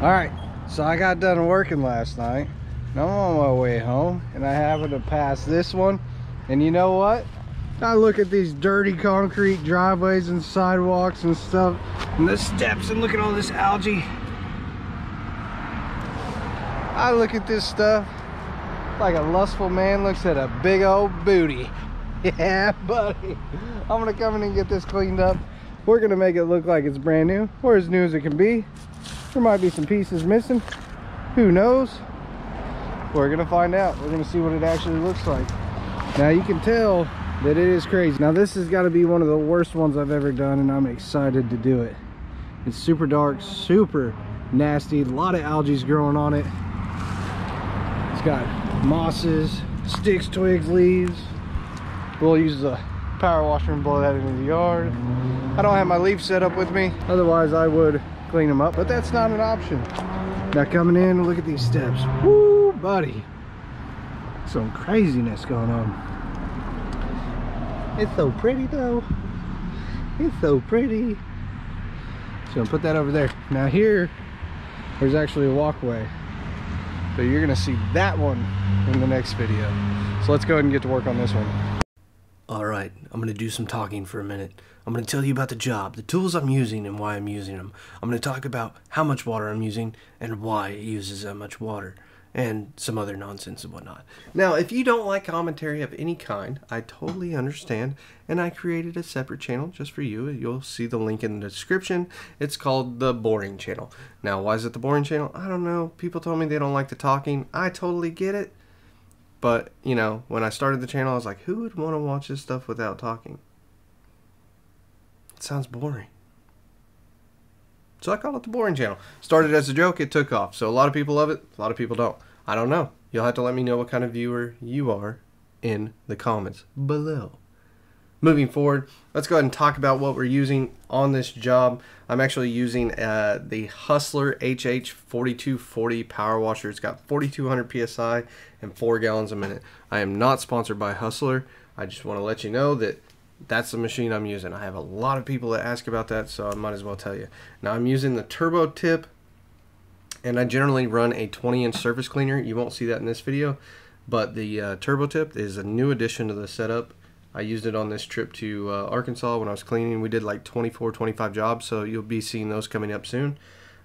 Alright, so I got done working last night. Now I'm on my way home and I happened to pass this one. And you know what? I look at these dirty concrete driveways and sidewalks and stuff, and the steps, and look at all this algae. I look at this stuff like a lustful man looks at a big old booty. Yeah, buddy. I'm gonna come in and get this cleaned up. We're gonna make it look like it's brand new, or as new as it can be. There might be some pieces missing. Who knows? We're gonna find out. We're gonna see what it actually looks like. Now you can tell that it is crazy. Now this has got to be one of the worst ones I've ever done, and I'm excited to do it. It's super dark, super nasty, a lot of algae growing on it. It's got mosses, sticks, twigs, leaves. We'll use a power washer and blow that into the yard. I don't have my leaf set up with me, otherwise I would clean them up, but that's not an option. Now coming in, look at these steps. Woo, buddy. Some craziness going on. It's so pretty though. It's so pretty. So I'm gonna put that over there. Now here, there's actually a walkway. So you're gonna see that one in the next video. So let's go ahead and get to work on this one. Alright, I'm going to do some talking for a minute. I'm going to tell you about the job, the tools I'm using and why I'm using them. I'm going to talk about how much water I'm using and why it uses that much water. And some other nonsense and whatnot. Now, if you don't like commentary of any kind, I totally understand. And I created a separate channel just for you. You'll see the link in the description. It's called the Boring Channel. Now, why is it the Boring Channel? I don't know. People told me they don't like the talking. I totally get it. But, you know, when I started the channel, I was like, who would want to watch this stuff without talking? It sounds boring. So I call it the Boring Channel. Started as a joke, it took off. So a lot of people love it, a lot of people don't. I don't know. You'll have to let me know what kind of viewer you are in the comments below. Moving forward, let's go ahead and talk about what we're using on this job. I'm actually using the Hustler HH4240 power washer. It's got 4,200 PSI and 4 gallons a minute. I am not sponsored by Hustler. I just want to let you know that that's the machine I'm using. I have a lot of people that ask about that, so I might as well tell you. Now I'm using the turbo tip, and I generally run a 20-inch surface cleaner. You won't see that in this video, but the turbo tip is a new addition to the setup. I used it on this trip to Arkansas when I was cleaning. We did like 24, 25 jobs, so you'll be seeing those coming up soon.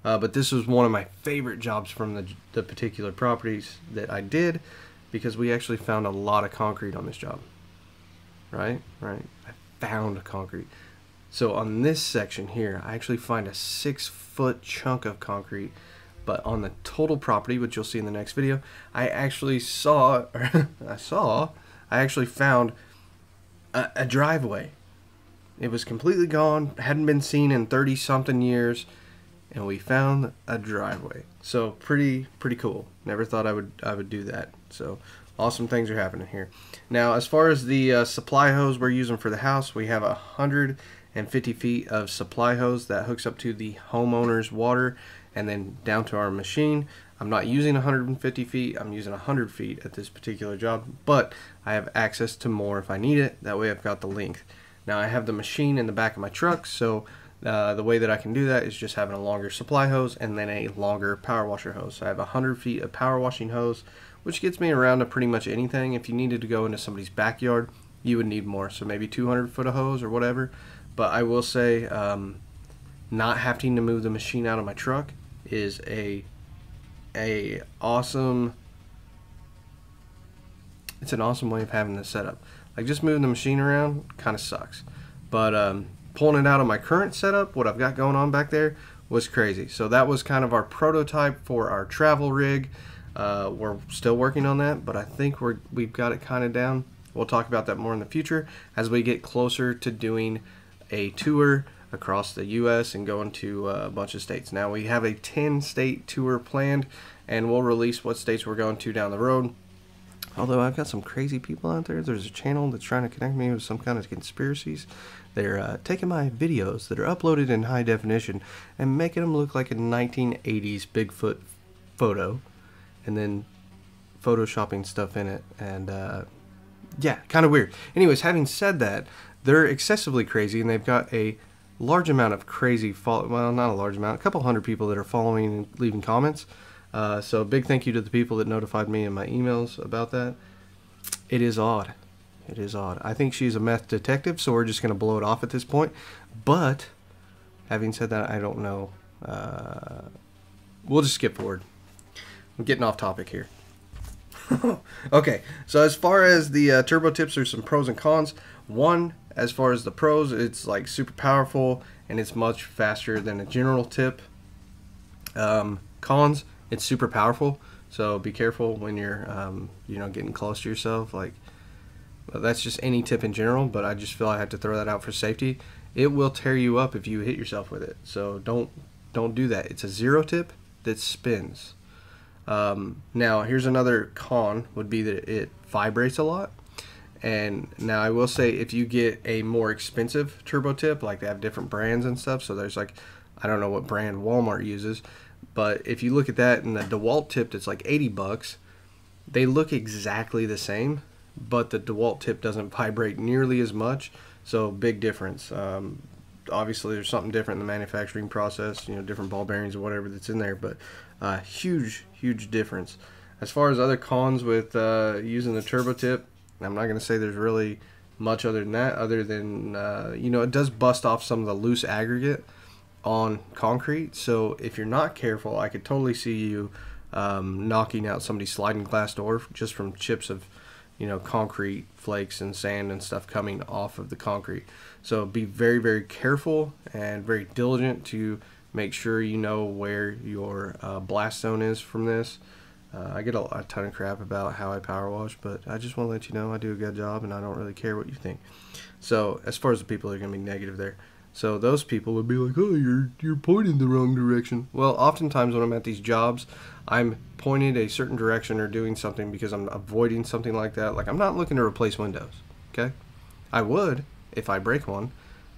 But this was one of my favorite jobs from the particular properties that I did, because we actually found a lot of concrete on this job. Right? I found concrete. So on this section here, I actually find a 6-foot chunk of concrete. But on the total property, which you'll see in the next video, I actually found a driveway. It was completely gone, hadn't been seen in 30-something years, and we found a driveway. So pretty cool. Never thought I would do that. So awesome things are happening here. Now, as far as the supply hose we're using for the house, we have 150 feet of supply hose that hooks up to the homeowner's water and then down to our machine. I'm not using 150 feet, I'm using 100 feet at this particular job, but I have access to more if I need it. That way I've got the length. Now I have the machine in the back of my truck, so the way that I can do that is just having a longer supply hose and then a longer power washer hose. So I have 100 feet of power washing hose, which gets me around to pretty much anything. If you needed to go into somebody's backyard, you would need more, so maybe 200 foot of hose or whatever. But I will say not having to move the machine out of my truck is awesome. It's an awesome way of having this setup. Like, just moving the machine around kind of sucks, but pulling it out of my current setup, what I've got going on back there, was crazy. So that was kind of our prototype for our travel rig. We're still working on that, but I think we've got it kind of down. We'll talk about that more in the future as we get closer to doing a tour across the US and going to a bunch of states. Now we have a 10-state tour planned, and we'll release what states we're going to down the road. Although I've got some crazy people out there. There's a channel that's trying to connect me with some kind of conspiracies. They're taking my videos that are uploaded in high definition and making them look like a 1980s Bigfoot photo, and then photoshopping stuff in it, and yeah, kind of weird. Anyways, having said that, they're excessively crazy, and they've got a large amount of crazy well, not a large amount, a couple hundred people that are following and leaving comments. So a big thank you to the people that notified me in my emails about that. It is odd. It is odd. I think she's a meth detective, so we're just going to blow it off at this point. But having said that, I don't know. We'll just skip forward. I'm getting off topic here. Okay, so as far as the turbo tips, there's some pros and cons. One, as far as the pros, it's like super powerful and it's much faster than a general tip. Cons, it's super powerful, so be careful when you're getting close to yourself. Like, that's just any tip in general, but I just feel I have to throw that out for safety. It will tear you up if you hit yourself with it, so don't do that. It's a zero tip that spins. Now here's another con, would be that it vibrates a lot. And now I will say, if you get a more expensive turbo tip, like they have different brands and stuff, so there's like, I don't know what brand Walmart uses, but if you look at that and the DeWalt tip that's like 80 bucks, they look exactly the same, but the DeWalt tip doesn't vibrate nearly as much, so big difference. Obviously there's something different in the manufacturing process, different ball bearings or whatever that's in there, but huge difference. As far as other cons with using the turbo tip, I'm not going to say there's really much other than that, other than it does bust off some of the loose aggregate on concrete, so if you're not careful, I could totally see you knocking out somebody's sliding glass door just from chips of concrete flakes and sand and stuff coming off of the concrete. So be very, very careful and very diligent to make sure you know where your blast zone is from this. I get a ton of crap about how I power wash, but I just want to let you know I do a good job and I don't really care what you think. So as far as the people that are going to be negative there, so those people would be like, oh, you're pointing the wrong direction. Well, oftentimes when I'm at these jobs, I'm pointed a certain direction or doing something because I'm avoiding something like that. Like, I'm not looking to replace windows, okay? I would if I break one,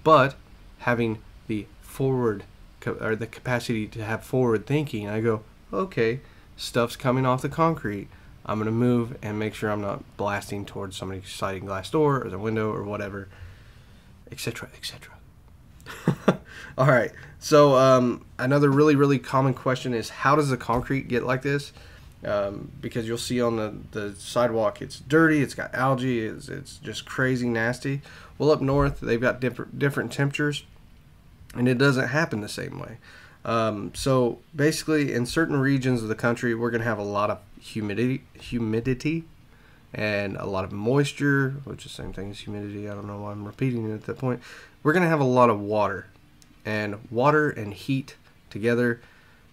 but having the the capacity to have forward thinking, I go, okay, stuff's coming off the concrete. I'm going to move and make sure I'm not blasting towards somebody's sliding glass door or the window or whatever, etc., etc. All right, so another really common question is, how does the concrete get like this? Because you'll see on the sidewalk, it's dirty, it's got algae, it's just crazy nasty. Well, up north they've got different temperatures, and it doesn't happen the same way. So basically, in certain regions of the country, we're going to have a lot of humidity and a lot of moisture, which is the same thing as humidity. I don't know why I'm repeating it at that point. We're going to have a lot of water, and water and heat together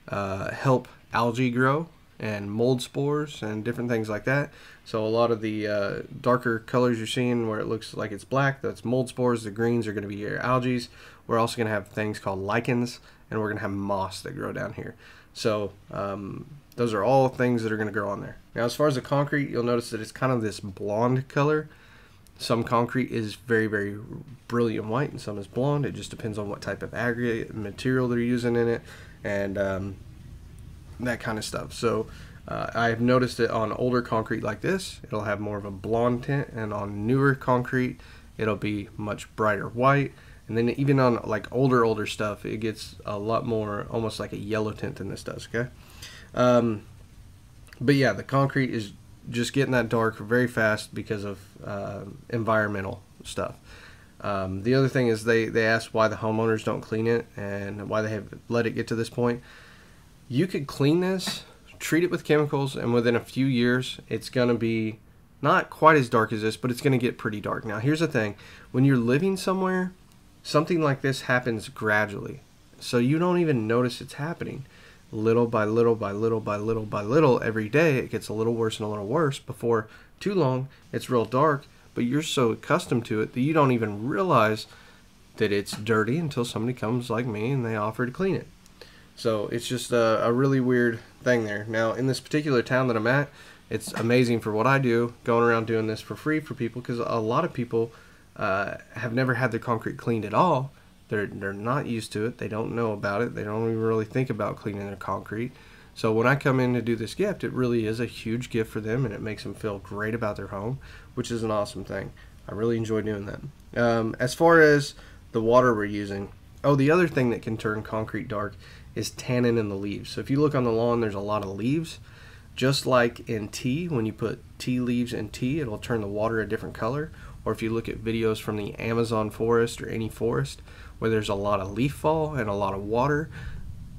help algae grow and mold spores and different things like that. So a lot of the darker colors you're seeing where it looks like it's black, that's mold spores. The greens are going to be your algae. We're also going to have things called lichens, and we're going to have moss that grow down here. So those are all things that are going to grow on there. Now, as far as the concrete, you'll notice that it's kind of this blonde color. Some concrete is very brilliant white, and some is blonde. It just depends on what type of aggregate material they're using in it, and that kind of stuff. So I've noticed it on older concrete like this, it'll have more of a blonde tint, and on newer concrete, it'll be much brighter white. And then even on like older stuff, it gets a lot more almost like a yellow tint than this does, okay? But yeah, the concrete is just getting that dark very fast because of environmental stuff. The other thing is they ask why the homeowners don't clean it and why they have let it get to this point. You could clean this, treat it with chemicals, and within a few years, it's going to be not quite as dark as this, but it's going to get pretty dark. Now, here's the thing. When you're living somewhere, something like this happens gradually. So you don't even notice it's happening. Little by little by little by little by little, every day it gets a little worse and a little worse. Before too long, it's real dark, but you're so accustomed to it that you don't even realize that it's dirty until somebody comes like me and they offer to clean it. So it's just a really weird thing there. Now, in this particular town that I'm at, it's amazing for what I do, going around doing this for free for people, because a lot of people have never had their concrete cleaned at all. They're not used to it. They don't know about it. They don't even really think about cleaning their concrete. So when I come in to do this gift, it really is a huge gift for them, and it makes them feel great about their home, which is an awesome thing. I really enjoy doing that. As far as the water we're using, Oh, the other thing that can turn concrete dark is tannin in the leaves. So if you look on the lawn, there's a lot of leaves. Just like in tea, when you put tea leaves in tea, it'll turn the water a different color. Or if you look at videos from the Amazon forest or any forest where there's a lot of leaf fall and a lot of water,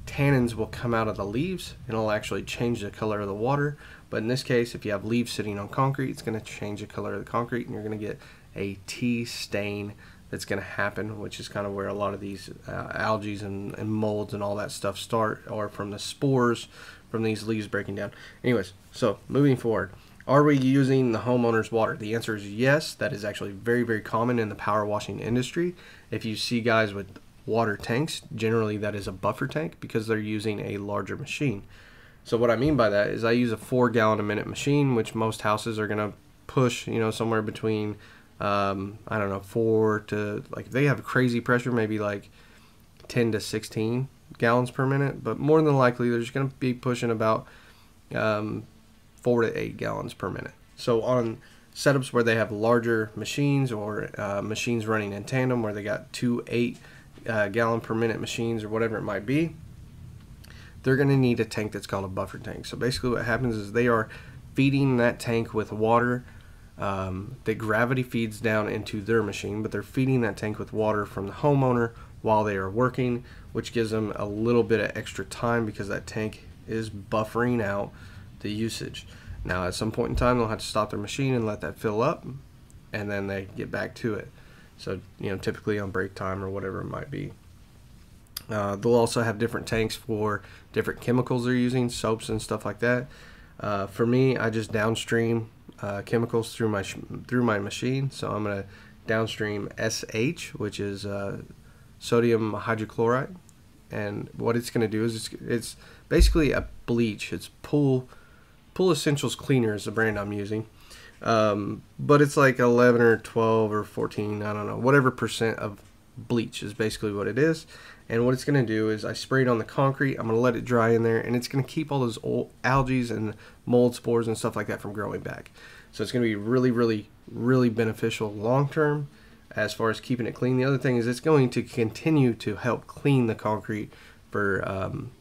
tannins will come out of the leaves and it'll actually change the color of the water. But in this case, if you have leaves sitting on concrete, it's going to change the color of the concrete and you're going to get a tea stain that's going to happen, which is kind of where a lot of these algae and molds and all that stuff start, or from the spores from these leaves breaking down. Anyways, so moving forward, are we using the homeowner's water? The answer is yes. That is actually very, very common in the power washing industry. If you see guys with water tanks, generally that is a buffer tank because they're using a larger machine. So what I mean by that is I use a 4 gallon a minute machine, which most houses are going to push, you know, somewhere between I don't know, 4 to, like, if they have crazy pressure, maybe like 10 to 16 gallons per minute, but more than likely they're just going to be pushing about 4 to 8 gallons per minute. So on setups where they have larger machines, or machines running in tandem where they got 2 8 gallon per minute machines or whatever it might be, they're going to need a tank that's called a buffer tank. So basically what happens is they are feeding that tank with water that gravity feeds down into their machine, but they're feeding that tank with water from the homeowner while they are working, which gives them a little bit of extra time because that tank is buffering out the usage. Now at some point in time they'll have to stop their machine and let that fill up, and then they get back to it. So, you know, typically on break time or whatever it might be. They'll also have different tanks for different chemicals they're using, soaps and stuff like that. For me, I just downstream chemicals through my machine. So I'm going to downstream SH, which is sodium hydrochloride, and what it's going to do is it's basically a bleach. It's Pool Essentials Cleaner is the brand I'm using, but it's like 11 or 12 or 14, I don't know, whatever percent of bleach is basically what it is. And what it's going to do is I spray it on the concrete. I'm going to let it dry in there, and it's going to keep all those old algae and mold spores and stuff like that from growing back. So it's going to be really, really, really beneficial long term as far as keeping it clean. The other thing is it's going to continue to help clean the concrete for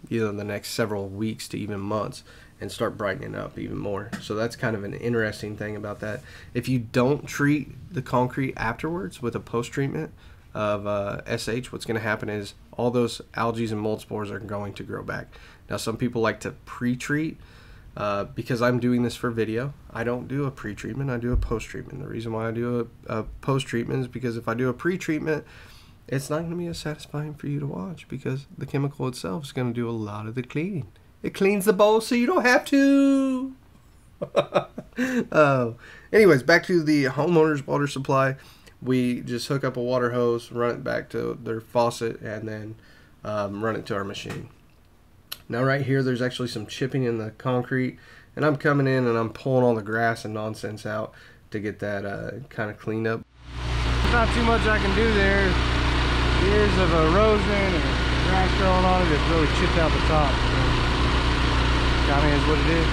the next several weeks to even months, and start brightening up even more. So that's kind of an interesting thing about that. If you don't treat the concrete afterwards with a post-treatment of SH, what's going to happen is all those algae and mold spores are going to grow back. Now some people like to pre-treat because I'm doing this for video. I don't do a pre-treatment, I do a post-treatment. The reason why I do a post-treatment is because if I do a pre-treatment, it's not going to be as satisfying for you to watch because the chemical itself is going to do a lot of the cleaning. It cleans the bowl so you don't have to. Anyways, back to the homeowner's water supply. We just hook up a water hose, run it back to their faucet, and then run it to our machine. Now right here there's actually some chipping in the concrete, and I'm coming in and I'm pulling all the grass and nonsense out to get that kind of cleaned up. There's not too much I can do there. Years of erosion and grass growing on it, it's really chipped out the top. So kind of is what it is.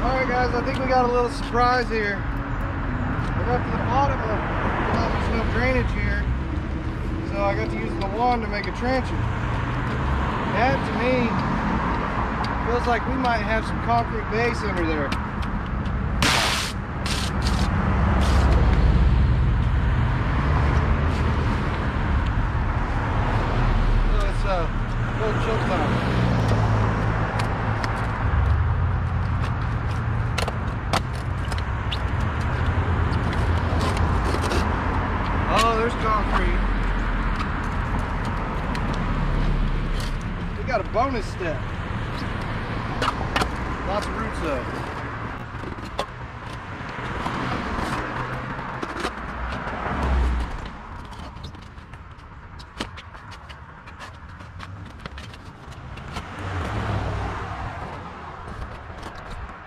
Alright guys, I think we got a little surprise here. I got to the bottom of there's no drainage here. So I got to use the wand to make a trencher. That to me feels like we might have some concrete base under there. So it's a little chill time. Oh, there's concrete. We got a bonus step. Lots of roots though.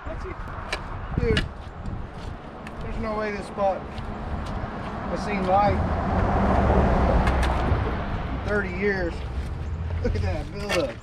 That's it. Dude, there's no way this spot has seen light in 30 years. Look at that buildup.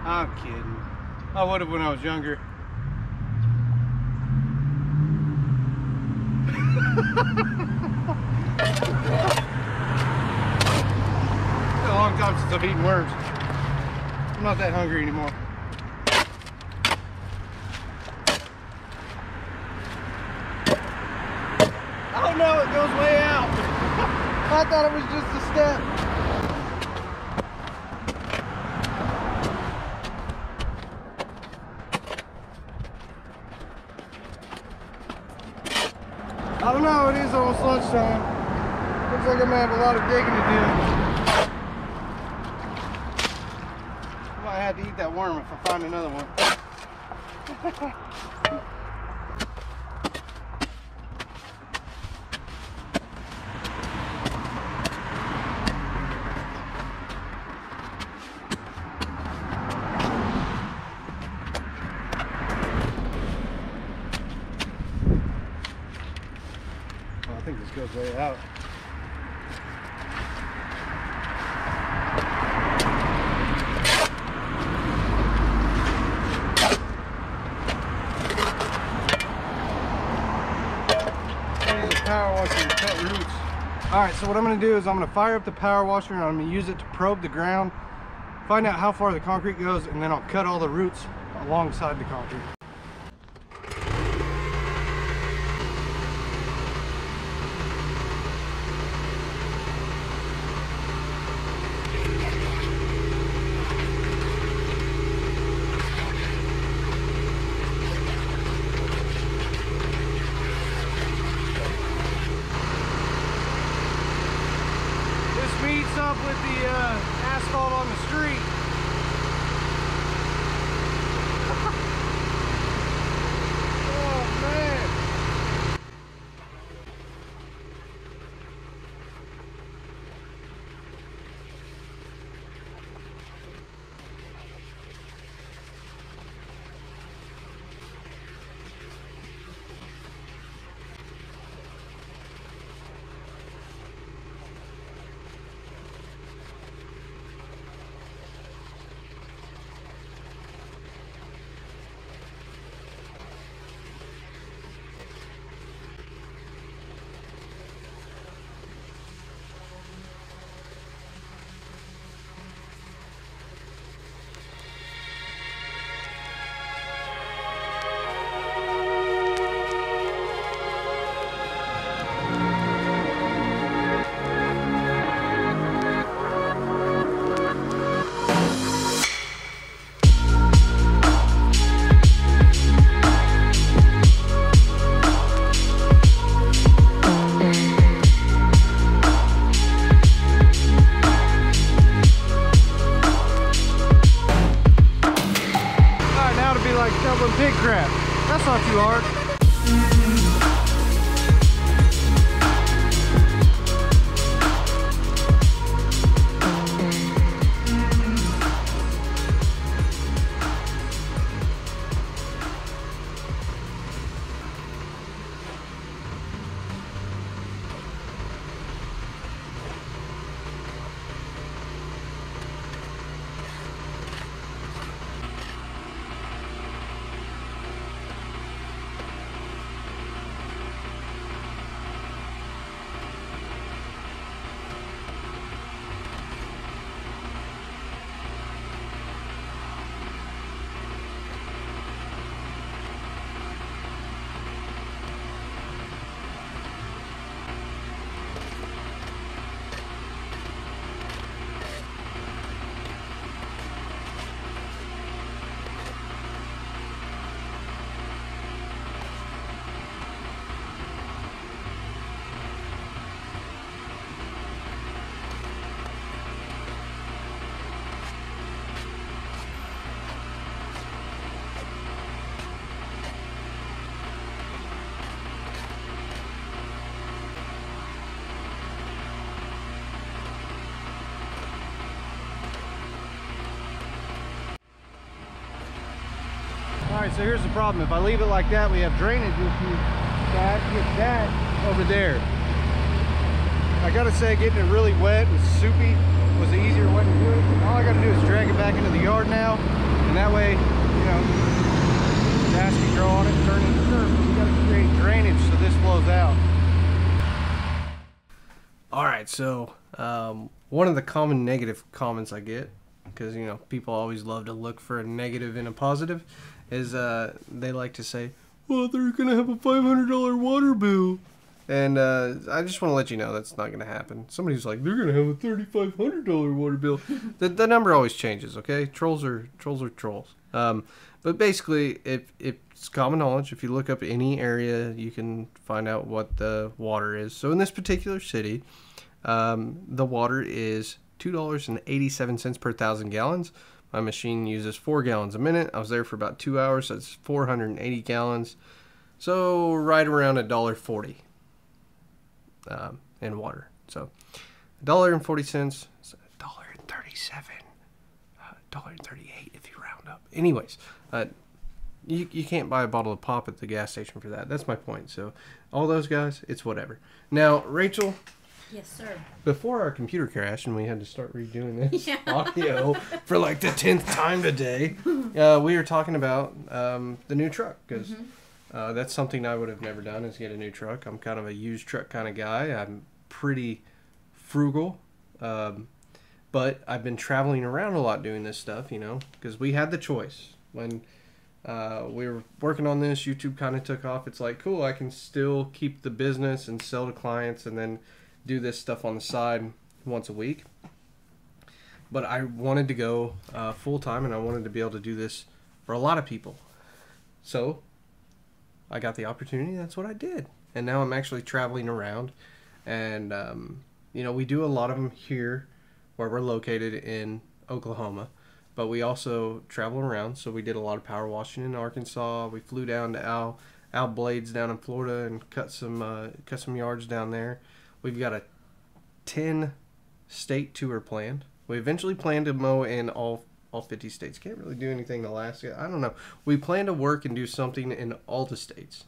I'm kidding. I would have when I was younger. It's been a long time since I've eaten worms. I'm not that hungry anymore. Oh no, it goes way out. I thought it was just a step. I don't know, it is almost lunchtime. Looks like I'm gonna have a lot of digging to do. I might have to eat that worm if I find another one. I think this goes way out. Power washer to cut roots. Alright, so what I'm going to do is I'm going to fire up the power washer and I'm going to use it to probe the ground, find out how far the concrete goes, and then I'll cut all the roots alongside the concrete. Meets up with the asphalt on the street. Shoveling pig crap. That's not too hard. Alright, so here's the problem. If I leave it like that, we have drainage issues. So I have to get that over there. I gotta say, getting it really wet and soupy was the easier way to do it. All I gotta do is drag it back into the yard now, and that way, you know, grass can grow on it and turn into dirt. We gotta create drainage so this flows out. Alright, so one of the common negative comments I get, because, you know, people always love to look for a negative and a positive, is they like to say, well, they're going to have a $500 water bill. And I just want to let you know that's not going to happen. Somebody's like, they're going to have a $3,500 water bill. The number always changes, okay? Trolls are trolls. But basically, if it's common knowledge, if you look up any area, you can find out what the water is. So in this particular city, the water is $2.87 per 1,000 gallons. My machine uses 4 gallons a minute. I was there for about 2 hours, so that's 480 gallons. So right around $1.40 in water. So $1.40, $1.37, $1.38 if you round up. Anyways, you can't buy a bottle of pop at the gas station for that. That's my point. So all those guys, it's whatever. Now, Rachel. Yes, sir. Before our computer crashed and we had to start redoing this audio for like the 10th time today, we were talking about the new truck, because that's something I would have never done, is get a new truck. I'm kind of a used truck kind of guy. I'm pretty frugal, but I've been traveling around a lot doing this stuff, you know, because we had the choice. When we were working on this, YouTube kind of took off. It's like, cool, I can still keep the business and sell to clients and then do this stuff on the side once a week. But I wanted to go full-time, and I wanted to be able to do this for a lot of people. So I got the opportunity. That's what I did. And now I'm actually traveling around. And, you know, we do a lot of them here where we're located in Oklahoma. But we also travel around. So we did a lot of power washing in Arkansas. We flew down to Al Blades down in Florida and cut some yards down there. We've got a 10-state tour planned. We eventually plan to mow in all 50 states. Can't really do anything in Alaska. I don't know. We plan to work and do something in all the states.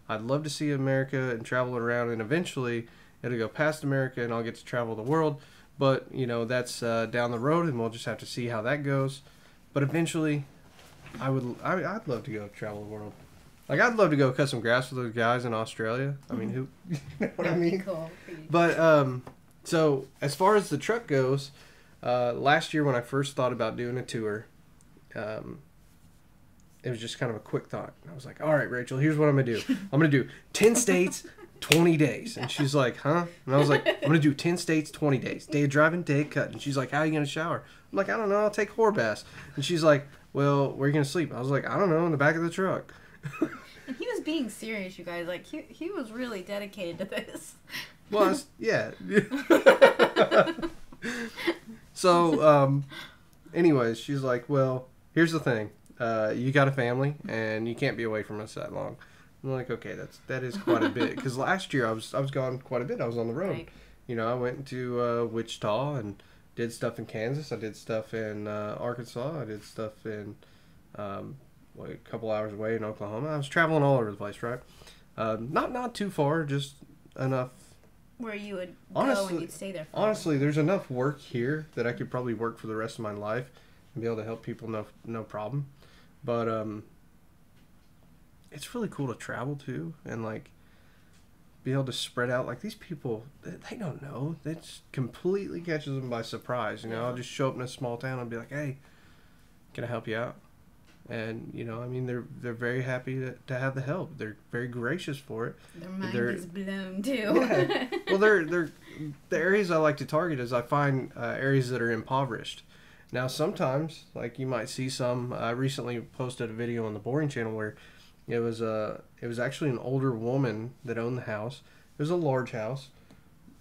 I'd love to see America and travel around, and eventually it'll go past America and I'll get to travel the world. But, you know, that's down the road, and we'll just have to see how that goes. But eventually, I'd love to go travel the world. Like, I'd love to go cut some grass with those guys in Australia. I mean, who, you know what I mean? Cool. But, so, as far as the truck goes, last year when I first thought about doing a tour, it was just kind of a quick thought. I was like, all right, Rachel, here's what I'm going to do. I'm going to do 10 states, 20 days. And she's like, huh? And I was like, I'm going to do 10 states, 20 days. Day of driving, day of cutting. She's like, how are you going to shower? I'm like, I don't know. I'll take whore baths. And she's like, well, where are you going to sleep? I was like, I don't know, in the back of the truck. And he was being serious, you guys. Like, he was really dedicated to this. Was, yeah. So, anyways, she's like, well, here's the thing. you got a family and you can't be away from us that long. I'm like, okay, that is quite a bit. Because last year I was gone quite a bit. I was on the road. Right. You know, I went to Wichita and did stuff in Kansas. I did stuff in Arkansas. I did stuff in a couple hours away in Oklahoma. I was traveling all over the place, right? Not too far, just enough. Where you would go and you'd stay there for honestly, there's enough work here that I could probably work for the rest of my life and be able to help people, no problem. But it's really cool to travel too and like be able to spread out. Like these people, they don't know. It just completely catches them by surprise. You know, I'll just show up in a small town and be like, "Hey, can I help you out?" And you know, I mean, they're very happy to have the help. They're very gracious for it. Their mind is blown too. Yeah. Well, they're the areas I like to target is I find areas that are impoverished. Now, sometimes, like you might see some. I recently posted a video on the Boring Channel where it was actually an older woman that owned the house. It was a large house,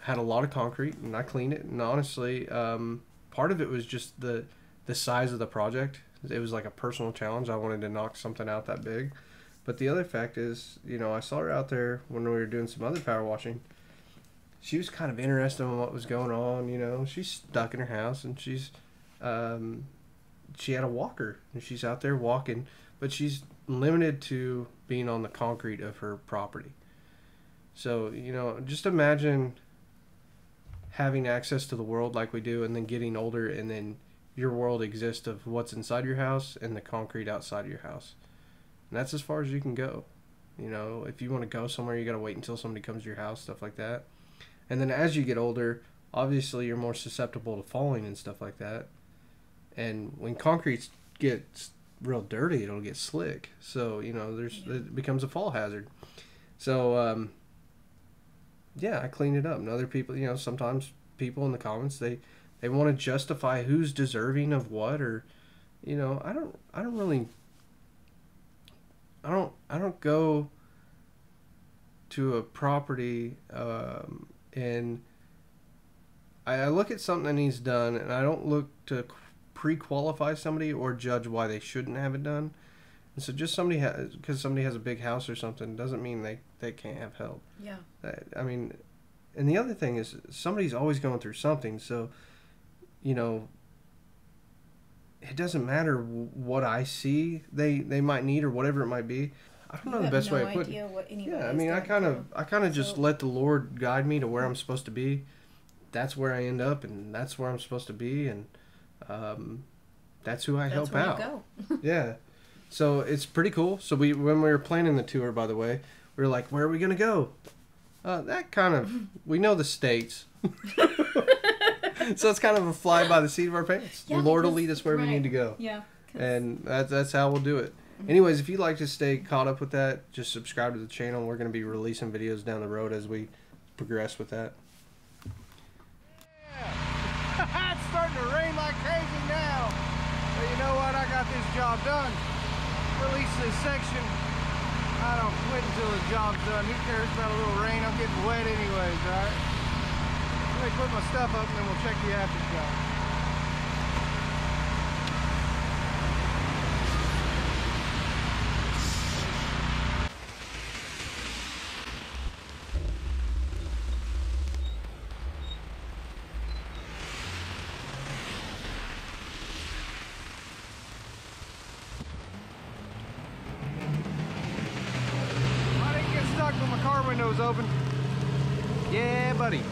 had a lot of concrete, and I cleaned it. And honestly, part of it was just the size of the project. It was like a personal challenge. I wanted to knock something out that big. But the other fact is, you know, I saw her out there when we were doing some other power washing. She was kind of interested in what was going on. You know, she's stuck in her house and she had a walker and she's out there walking, but she's limited to being on the concrete of her property. So, you know, just imagine having access to the world like we do and then getting older and then your world exists of what's inside your house and the concrete outside of your house. And that's as far as you can go. You know, if you want to go somewhere, you got to wait until somebody comes to your house, stuff like that. And then as you get older, obviously you're more susceptible to falling and stuff like that. And when concrete gets real dirty, it'll get slick. So, you know, it becomes a fall hazard. So, yeah, I clean it up. And other people, you know, sometimes people in the comments, they want to justify who's deserving of what, or, you know, I don't go to a property and I look at something that needs done, and I don't look to pre-qualify somebody or judge why they shouldn't have it done. And so just because somebody has a big house or something doesn't mean they can't have help. Yeah. I mean, and the other thing is somebody's always going through something, so, you know, it doesn't matter what I see they might need or whatever it might be. I don't know the best way to put it. Yeah, I mean, I kind of just let the Lord guide me to where I'm supposed to be. That's where I end up, and that's where I'm supposed to be, and that's who I help out. Go. Yeah, so it's pretty cool. So when we were planning the tour, by the way, we were like, where are we gonna go? That kind of, we know the states. So it's kind of a fly by the seat of our pants. Yeah, the Lord will lead us where we need to go. Yeah. And that's how we'll do it. Anyways, if you'd like to stay caught up with that, just subscribe to the channel. We're going to be releasing videos down the road as we progress with that. Yeah. It's starting to rain like crazy now. But you know what? I got this job done. Release this section. I don't quit until the job's done. Who cares about a little rain? I'm getting wet anyways, right? Let me put my stuff up and then we'll check the after shot. I didn't get stuck when my car window's open. Yeah, buddy.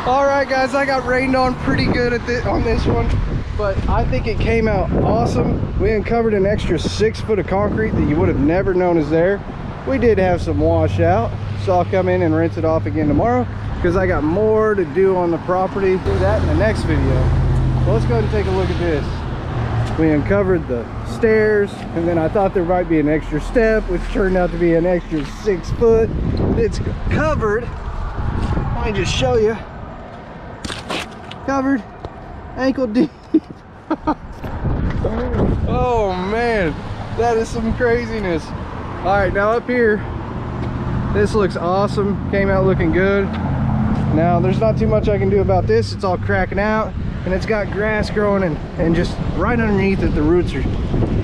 All right, guys, I got rained on pretty good on this one, but I think it came out awesome. We uncovered an extra 6 foot of concrete that you would have never known is there. We did have some washout, so I'll come in and rinse it off again tomorrow because I got more to do on the property. Do that in the next video. So let's go ahead and take a look at this. We uncovered the stairs, and then I thought there might be an extra step, which turned out to be an extra 6 foot. It's covered. Let me just show you. Covered ankle deep. Oh man, that is some craziness. All right, now up here, this looks awesome. Came out looking good. Now there's not too much I can do about this. It's all cracking out and it's got grass growing and just right underneath it, the roots are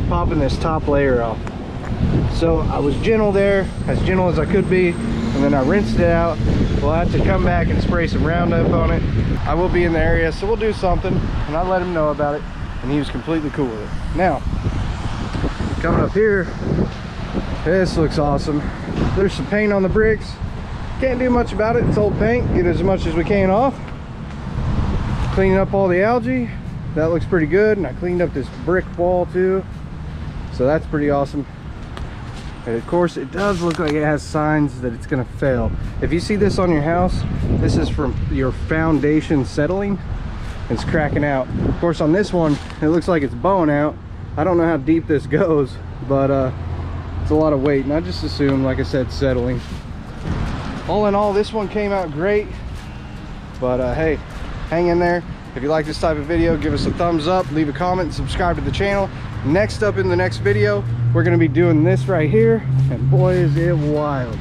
popping this top layer off. So I was gentle there, as gentle as I could be, and then I rinsed it out. We'll have to come back and spray some Roundup on it. I will be in the area, so we'll do something, and I let him know about it, and he was completely cool with it. Now, coming up here, this looks awesome. There's some paint on the bricks. Can't do much about it, it's old paint. Get as much as we can off. Cleaning up all the algae. That looks pretty good, and I cleaned up this brick wall too. So that's pretty awesome. And of course, it does look like it has signs that it's gonna fail. If you see this on your house, this is from your foundation settling. It's cracking out. Of course, on this one, it looks like it's bowing out. I don't know how deep this goes, but it's a lot of weight, and I just assume, like I said, settling. All in all, this one came out great, but hey, hang in there. If you like this type of video, give us a thumbs up, leave a comment, and subscribe to the channel. Next up in the next video, we're going to be doing this right here, and boy is it wild.